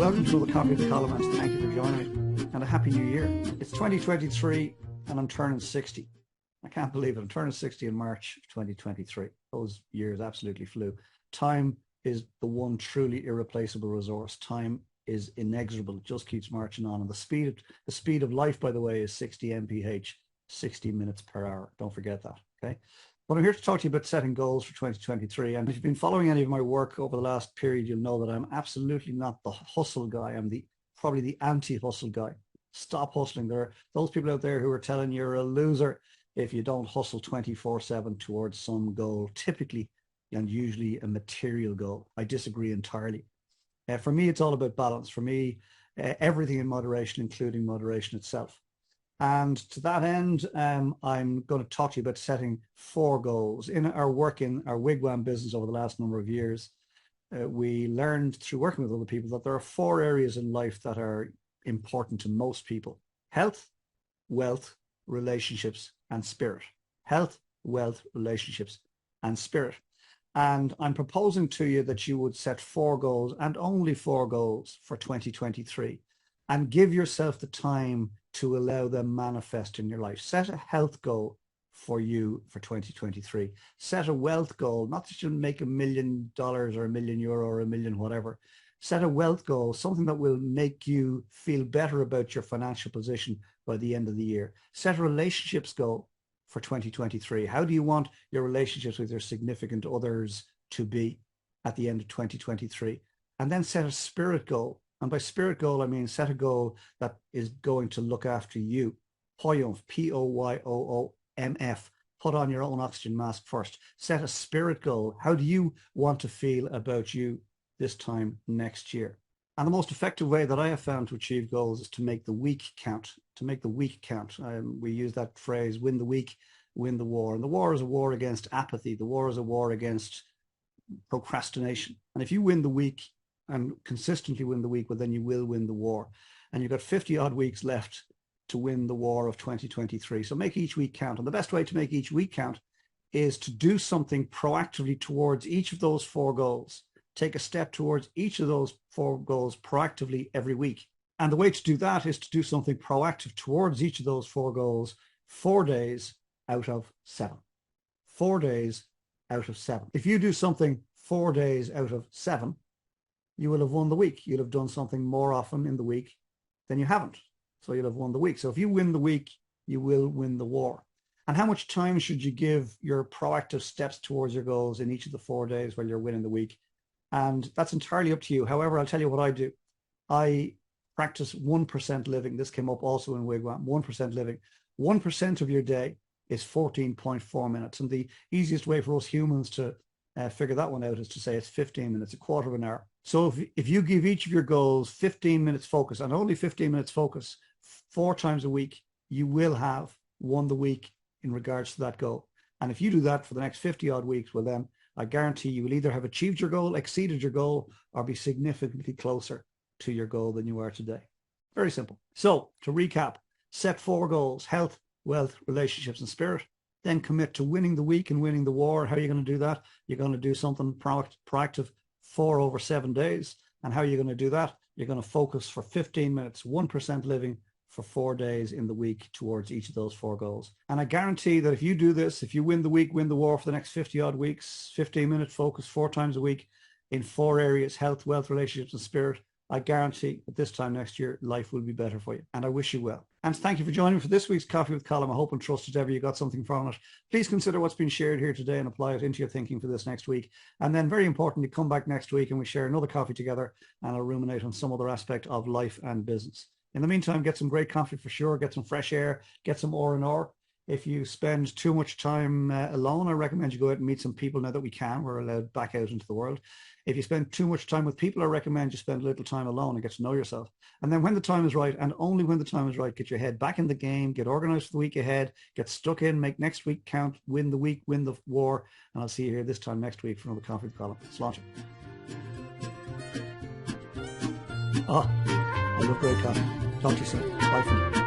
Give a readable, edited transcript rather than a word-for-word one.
welcome to another Coffee with the Column, and thank you for joining me, and a happy new year. It's 2023 and I'm turning 60. I can't believe it. I'm turning 60 in March of 2023. Those years absolutely flew. Time is the one truly irreplaceable resource. Time is inexorable. It just keeps marching on. And the speed of life, by the way, is 60 mph, 60 minutes per hour. Don't forget that, okay? But I'm here to talk to you about setting goals for 2023. And if you've been following any of my work over the last period, you'll know that I'm absolutely not the hustle guy. I'm probably the anti-hustle guy. Stop hustling. There are those people out there who are telling you you're a loser if you don't hustle 24/7 towards some goal, typically and usually a material goal. I disagree entirely. For me, it's all about balance. For me, everything in moderation, including moderation itself. And to that end, I'm going to talk to you about setting 4 goals. In our work in our Wigwam business over the last number of years, we learned through working with other people that there are 4 areas in life that are important to most people: health, wealth, relationships, and spirit. Health, wealth, relationships, and spirit. And I'm proposing to you that you would set 4 goals, and only 4 goals, for 2023, and give yourself the time to allow them manifest in your life. Set a health goal for you for 2023. Set a wealth goal, not that you'll make $1 million or €1 million or $1 million whatever. Set a wealth goal, something that will make you feel better about your financial position by the end of the year. Set a relationships goal for 2023. How do you want your relationships with your significant others to be at the end of 2023? And then set a spirit goal. And by spirit goal, I mean set a goal that is going to look after you. Poyomf, P-O-Y-O-O-M-F. Put on your own oxygen mask first. Set a spirit goal. How do you want to feel about you this time next year? And the most effective way that I have found to achieve goals is to make the week count. To make the week count. We use that phrase, win the week, win the war. And the war is a war against apathy. The war is a war against procrastination. And if you win the week and consistently win the week, well, then you will win the war. And you've got 50 odd weeks left to win the war of 2023. So make each week count. And the best way to make each week count is to do something proactively towards each of those 4 goals. Take a step towards each of those 4 goals proactively every week. And the way to do that is to do something proactive towards each of those 4 goals 4 days out of 7. 4 days out of 7. If you do something 4 days out of 7, you will have won the week. You'll have done something more often in the week than you haven't. So you'll have won the week. So if you win the week, you will win the war. And how much time should you give your proactive steps towards your goals in each of the 4 days while you're winning the week? And that's entirely up to you. However, I'll tell you what I do. I practice 1% living. This came up also in Wigwam, 1% living. 1% of your day is 14.4 minutes. And the easiest way for us humans to figure that one out is to say it's 15 minutes, a quarter of an hour. So if you give each of your goals 15 minutes focus, and only 15 minutes focus 4 times a week, you will have won the week in regards to that goal. And if you do that for the next 50 odd weeks, well then, I guarantee you will either have achieved your goal, exceeded your goal, or be significantly closer to your goal than you are today. Very simple. So to recap, set 4 goals: health, wealth, relationships, and spirit. Then commit to winning the week and winning the war. How are you going to do that? You're going to do something proactive 4 over 7 days. And how are you going to do that? You're going to focus for 15 minutes, 1% living, for 4 days in the week towards each of those 4 goals. And I guarantee that if you do this, if you win the week, win the war for the next 50 odd weeks, 15-minute focus 4 times a week in 4 areas: health, wealth, relationships, and spirit, I guarantee that this time next year, life will be better for you. And I wish you well. And thank you for joining me for this week's Coffee with Column. I hope and trust that ever you got something from it. Please consider what's been shared here today and apply it into your thinking for this next week. And then very importantly, come back next week and we share another coffee together and I'll ruminate on some other aspect of life and business. In the meantime, get some great coffee for sure, get some fresh air, get some R&R. If you spend too much time alone, I recommend you go out and meet some people now that we can. We're allowed back out into the world. If you spend too much time with people, I recommend you spend a little time alone and get to know yourself. And then when the time is right, and only when the time is right, get your head back in the game, get organized for the week ahead, get stuck in, make next week count, win the week, win the war. And I'll see you here this time next week for another Coffee with Column. Slán. I love great coffee. Talk to you soon. Bye for now.